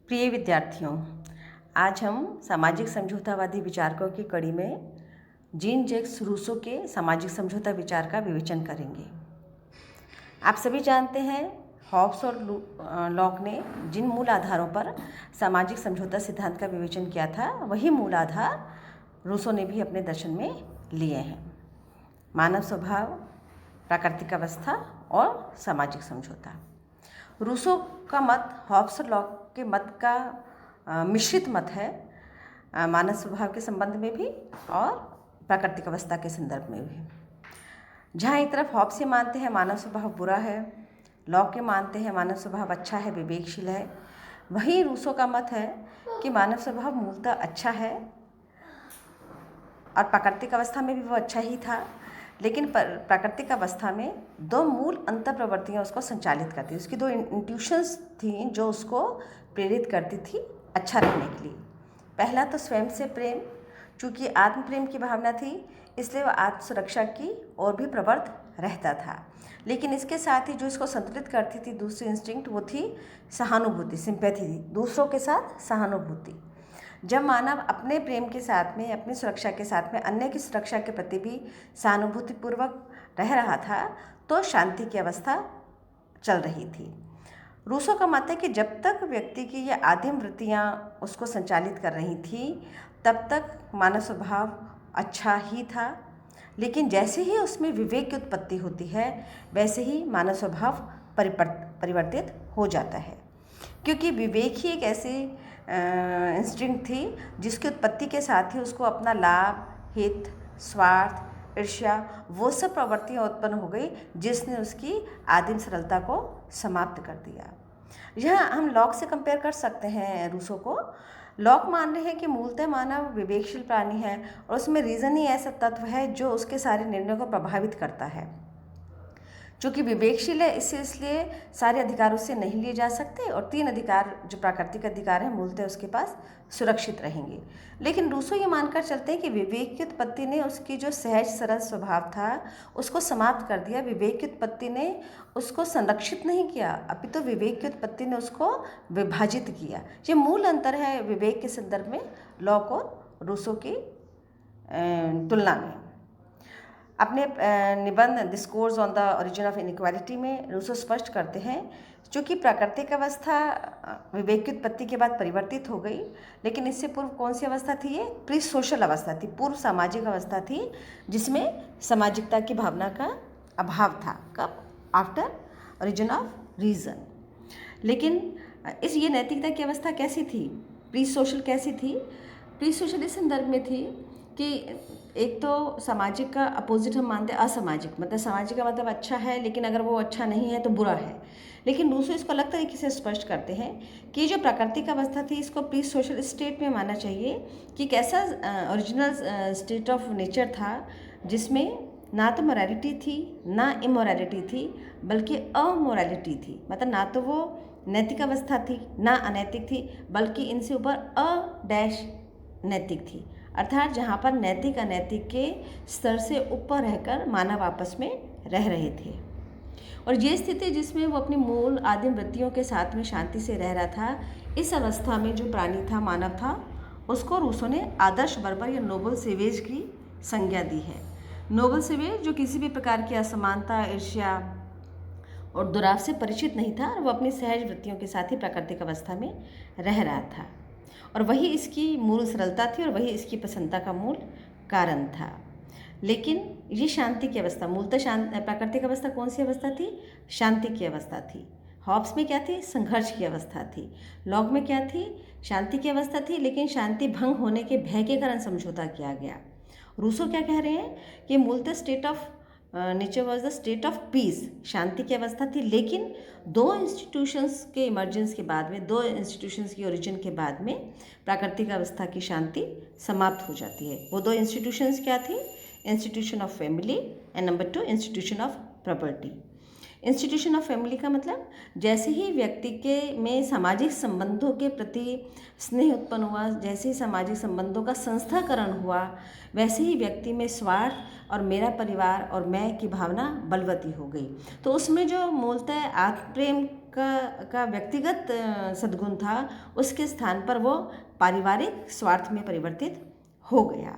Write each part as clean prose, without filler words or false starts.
प्रिय विद्यार्थियों, आज हम सामाजिक समझौतावादी विचारकों की कड़ी में जीन जैक्स रूसो के सामाजिक समझौता विचार का विवेचन करेंगे। आप सभी जानते हैं, हॉब्स और लॉक ने जिन मूल आधारों पर सामाजिक समझौता सिद्धांत का विवेचन किया था, वही मूल आधार रूसो ने भी अपने दर्शन में लिए हैं। मानव स्वभाव, प्राकृतिक अवस्था और सामाजिक समझौता। रूसो का मत हॉब्स और लॉक के मत का मिश्रित मत है, मानव स्वभाव के संबंध में भी और प्राकृतिक अवस्था के संदर्भ में भी। जहाँ एक तरफ हॉब्स ये मानते हैं मानव स्वभाव बुरा है, लॉक ये मानते हैं मानव स्वभाव अच्छा है, विवेकशील है, वहीं रूसो का मत है कि मानव स्वभाव मूलतः अच्छा है और प्राकृतिक अवस्था में भी वो अच्छा ही था, लेकिन प्राकृतिक अवस्था में दो मूल अंतर प्रवृत्तियाँ उसको संचालित करती, उसकी दो इंट्यूशंस थी जो उसको प्रेरित करती थी अच्छा रहने के लिए। पहला तो स्वयं से प्रेम, चूँकि आत्म प्रेम की भावना थी इसलिए वह आत्म सुरक्षा की ओर भी प्रवृत्त रहता था, लेकिन इसके साथ ही जो इसको संतुलित करती थी दूसरी इंस्टिंक्ट, वो थी सहानुभूति, सिंपैथी, दूसरों के साथ सहानुभूति। जब मानव अपने प्रेम के साथ में, अपनी सुरक्षा के साथ में अन्य की सुरक्षा के प्रति भी सहानुभूतिपूर्वक रह रहा था तो शांति की अवस्था चल रही थी। रूसो का मत है कि जब तक व्यक्ति की ये आदिम वृत्तियाँ उसको संचालित कर रही थी तब तक मानव स्वभाव अच्छा ही था, लेकिन जैसे ही उसमें विवेक की उत्पत्ति होती है वैसे ही मानव स्वभाव परिवर्तित हो जाता है, क्योंकि विवेक ही एक ऐसी इंस्टिंक्ट थी जिसकी उत्पत्ति के साथ ही उसको अपना लाभ, हित, स्वार्थ, ईर्ष्या, वो सब प्रवृत्तियाँ उत्पन्न हो गई जिसने उसकी आदिम सरलता को समाप्त कर दिया। यह हम लॉक से कंपेयर कर सकते हैं रूसो को। लॉक मान रहे हैं कि मूलतः मानव विवेकशील प्राणी है और उसमें रीज़न ही ऐसा तत्व है जो उसके सारे निर्णयों को प्रभावित करता है। चूँकि विवेकशील है इसलिए सारे अधिकार उससे नहीं लिए जा सकते और 3 अधिकार जो प्राकृतिक अधिकार हैं मूलतः उसके पास सुरक्षित रहेंगे। लेकिन रूसो ये मानकर चलते हैं कि विवेक की उत्पत्ति ने उसकी जो सहज सरल स्वभाव था उसको समाप्त कर दिया। विवेक की उत्पत्ति ने उसको संरक्षित नहीं किया, अपितु तो विवेक की उत्पत्ति ने उसको विभाजित किया। ये मूल अंतर है विवेक के संदर्भ में लॉक और रूसो की तुलना में। अपने निबंध discourse on the origin of inequality में रूसो स्पष्ट करते हैं, चूँकि प्राकृतिक अवस्था विवेक की उत्पत्ति के बाद परिवर्तित हो गई, लेकिन इससे पूर्व कौन सी अवस्था थी? ये प्री सोशल अवस्था थी, पूर्व सामाजिक अवस्था थी जिसमें सामाजिकता की भावना का अभाव था। कब? After origin of reason. लेकिन ये नैतिकता की अवस्था कैसी थी? प्री सोशल कैसी थी? प्री सोशल इस संदर्भ में थी कि एक तो सामाजिक का अपोजिट हम मानते हैं असामाजिक, मतलब सामाजिक का मतलब अच्छा है लेकिन अगर वो अच्छा नहीं है तो बुरा है। लेकिन रूसो इसको अलग तरीके से स्पष्ट करते हैं कि जो प्राकृतिक अवस्था थी इसको प्री सोशल स्टेट में मानना चाहिए कि कैसा ओरिजिनल स्टेट ऑफ नेचर था जिसमें ना तो मोरालिटी थी ना इमोरालिटी थी बल्कि अमोरालिटी थी। मतलब ना तो वो नैतिक अवस्था थी ना अनैतिक थी, बल्कि इनसे ऊपर डैश नैतिक थी, अर्थात जहाँ पर नैतिक अनैतिक के स्तर से ऊपर रहकर मानव आपस में रह रहे थे। और ये स्थिति जिसमें वो अपनी मूल आदिम वृत्तियों के साथ में शांति से रह रहा था, इस अवस्था में जो प्राणी था, मानव था, उसको रूसो ने आदर्श बर्बर या नोबल सेवेज की संज्ञा दी है। नोबल सेवेज जो किसी भी प्रकार की असमानता, ईर्ष्या और दुराव से परिचित नहीं था और वो अपनी सहज वृत्तियों के साथ ही प्राकृतिक अवस्था में रह रहा था, और वही इसकी मूल सरलता थी और वही इसकी प्रसन्नता का मूल कारण था। लेकिन ये शांति की अवस्था, मूलतः प्राकृतिक अवस्था कौन सी अवस्था थी? शांति की अवस्था थी। हॉब्स में क्या थी? संघर्ष की अवस्था थी। लॉक में क्या थी? शांति की अवस्था थी, लेकिन शांति भंग होने के भय के कारण समझौता किया गया। रूसो क्या कह रहे हैं कि मूलतः state of nature was the state of peace, शांति की अवस्था थी, लेकिन 2 इंस्टीट्यूशंस के इमर्जेंस के बाद में, 2 इंस्टीट्यूशंस की ओरिजिन के बाद में प्राकृतिक अवस्था की शांति समाप्त हो जाती है। वो 2 इंस्टीट्यूशंस क्या थी? Institution of family and number 2 institution of property. Institution of family का मतलब जैसे ही व्यक्ति के में सामाजिक संबंधों के प्रति स्नेह उत्पन्न हुआ, जैसे ही सामाजिक संबंधों का संस्थाकरण हुआ, वैसे ही व्यक्ति में स्वार्थ और मेरा परिवार और मैं की भावना बलवती हो गई। तो उसमें जो मूलतः आत्म प्रेम का व्यक्तिगत सद्गुण था, उसके स्थान पर वो पारिवारिक स्वार्थ में परिवर्तित हो गया।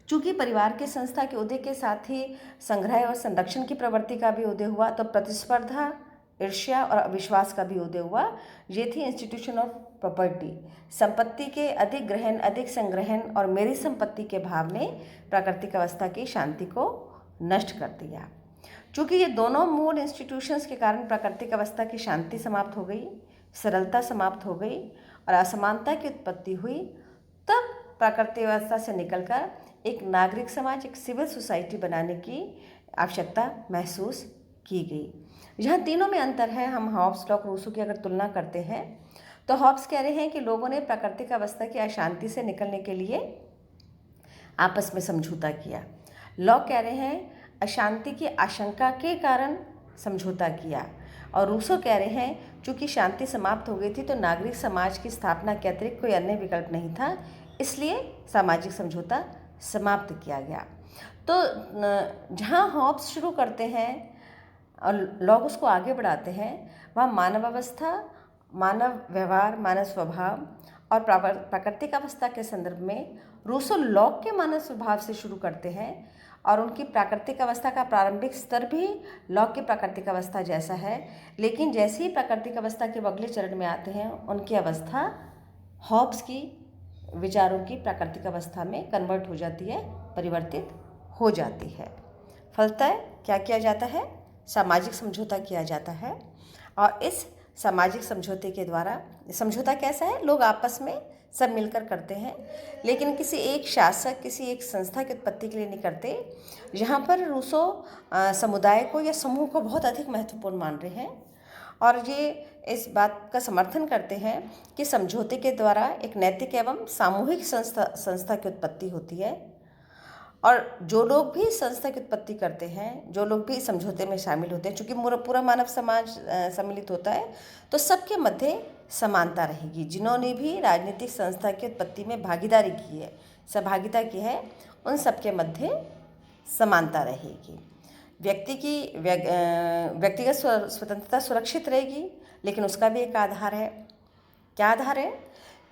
चूँकि परिवार के संस्था के उदय के साथ ही संग्रह और संरक्षण की प्रवृत्ति का भी उदय हुआ, तो प्रतिस्पर्धा, ईर्ष्या और अविश्वास का भी उदय हुआ। ये थी इंस्टीट्यूशन ऑफ प्रॉपर्टी। संपत्ति के अधिक ग्रहण, अधिक संग्रहण और मेरी संपत्ति के भाव ने प्राकृतिक अवस्था की शांति को नष्ट कर दिया। चूँकि ये दोनों मूल इंस्टीट्यूशंस के कारण प्राकृतिक अवस्था की शांति समाप्त हो गई, सरलता समाप्त हो गई और असमानता की उत्पत्ति हुई, तब प्राकृतिक अवस्था से निकलकर एक नागरिक समाज, एक सिविल सोसाइटी बनाने की आवश्यकता महसूस की गई। यहाँ तीनों में अंतर है। हम हॉब्स, लॉक, रूसो की अगर तुलना करते हैं तो हॉब्स कह रहे हैं कि लोगों ने प्राकृतिक अवस्था की अशांति से निकलने के लिए आपस में समझौता किया। लॉक कह रहे हैं अशांति की आशंका के कारण समझौता किया। और रूसो कह रहे हैं चूँकि शांति समाप्त हो गई थी तो नागरिक समाज की स्थापना के अतिरिक्त कोई अन्य विकल्प नहीं था, इसलिए सामाजिक समझौता समाप्त किया गया। तो जहाँ हॉब्स शुरू करते हैं और लॉक उसको आगे बढ़ाते हैं, वहाँ मानव अवस्था, मानव व्यवहार, मानव स्वभाव और प्राकृतिक अवस्था के संदर्भ में रूसो लॉक के मानव स्वभाव से शुरू करते हैं और उनकी प्राकृतिक अवस्था का प्रारंभिक स्तर भी लॉक की प्राकृतिक अवस्था जैसा है, लेकिन जैसे ही प्राकृतिक अवस्था के अगले चरण में आते हैं उनकी अवस्था हॉब्स की विचारों की प्राकृतिक अवस्था में कन्वर्ट हो जाती है, परिवर्तित हो जाती है। फलतः क्या किया जाता है? सामाजिक समझौता किया जाता है। और इस सामाजिक समझौते के द्वारा, समझौता कैसा है? लोग आपस में सब मिलकर करते हैं, लेकिन किसी एक शासक, किसी एक संस्था की उत्पत्ति के लिए नहीं करते। यहाँ पर रूसो समुदाय को या समूह को बहुत अधिक महत्वपूर्ण मान रहे हैं और ये इस बात का समर्थन करते हैं कि समझौते के द्वारा एक नैतिक एवं सामूहिक संस्था की उत्पत्ति होती है और जो लोग भी संस्था की उत्पत्ति करते हैं, जो लोग भी इस समझौते में शामिल होते हैं, चूँकि पूरा मानव समाज सम्मिलित होता है, तो सबके मध्य समानता रहेगी। जिन्होंने भी राजनीतिक संस्था की उत्पत्ति में भागीदारी की है, सहभागिता की है, उन सबके मध्य समानता रहेगी। व्यक्तिगत स्वतंत्रता सुरक्षित रहेगी, लेकिन उसका भी एक आधार है। क्या आधार है?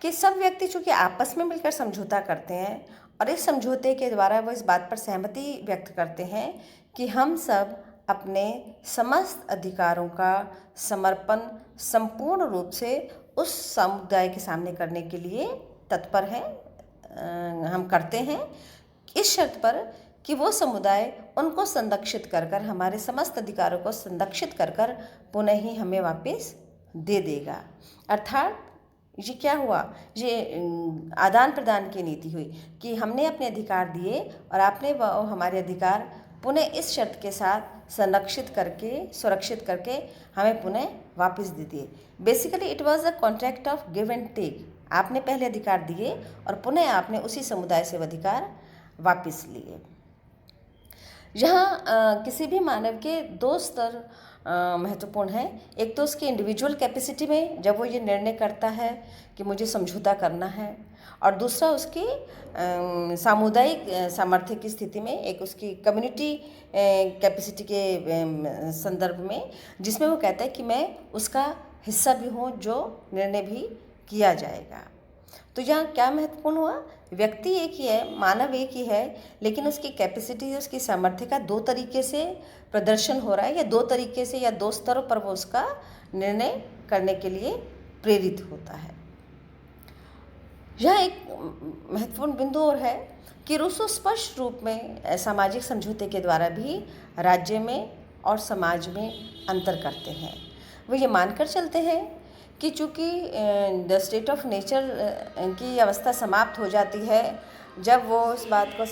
कि सब व्यक्ति चूँकि आपस में मिलकर समझौता करते हैं और इस समझौते के द्वारा वो इस बात पर सहमति व्यक्त करते हैं कि हम सब अपने समस्त अधिकारों का समर्पण संपूर्ण रूप से उस समुदाय के सामने करने के लिए तत्पर हैं, हम करते हैं, इस शर्त पर कि वो समुदाय उनको संरक्षित कर हमारे समस्त अधिकारों को संरक्षित कर पुनः ही हमें वापस दे देगा। अर्थात ये क्या हुआ? ये आदान प्रदान की नीति हुई कि हमने अपने अधिकार दिए और आपने हमारे अधिकार पुनः इस शर्त के साथ संरक्षित करके, सुरक्षित करके हमें पुनः वापस दे दिए। Basically it was a contract of give and take. आपने पहले अधिकार दिए और पुनः आपने उसी समुदाय से वो अधिकार वापस लिए। यहाँ किसी भी मानव के दो स्तर महत्वपूर्ण है। एक तो उसकी इंडिविजुअल कैपेसिटी में, जब वो ये निर्णय करता है कि मुझे समझौता करना है, और दूसरा उसकी सामुदायिक सामर्थ्य की स्थिति में, एक उसकी कम्युनिटी कैपेसिटी के संदर्भ में, जिसमें वो कहता है कि मैं उसका हिस्सा भी हूँ जो निर्णय भी किया जाएगा। तो यहाँ क्या महत्वपूर्ण हुआ? व्यक्ति एक ही है, मानव एक ही है, लेकिन उसकी कैपेसिटी, उसकी सामर्थ्य का दो तरीके से प्रदर्शन हो रहा है, या दो तरीके से या दो स्तरों पर वो उसका निर्णय करने के लिए प्रेरित होता है। यह एक महत्वपूर्ण बिंदु और है कि रूसो स्पष्ट रूप में सामाजिक समझौते के द्वारा भी राज्य में और समाज में अंतर करते हैं। वो ये मानकर चलते हैं कि चूँकि द स्टेट ऑफ नेचर की अवस्था समाप्त हो जाती है जब वो इस बात को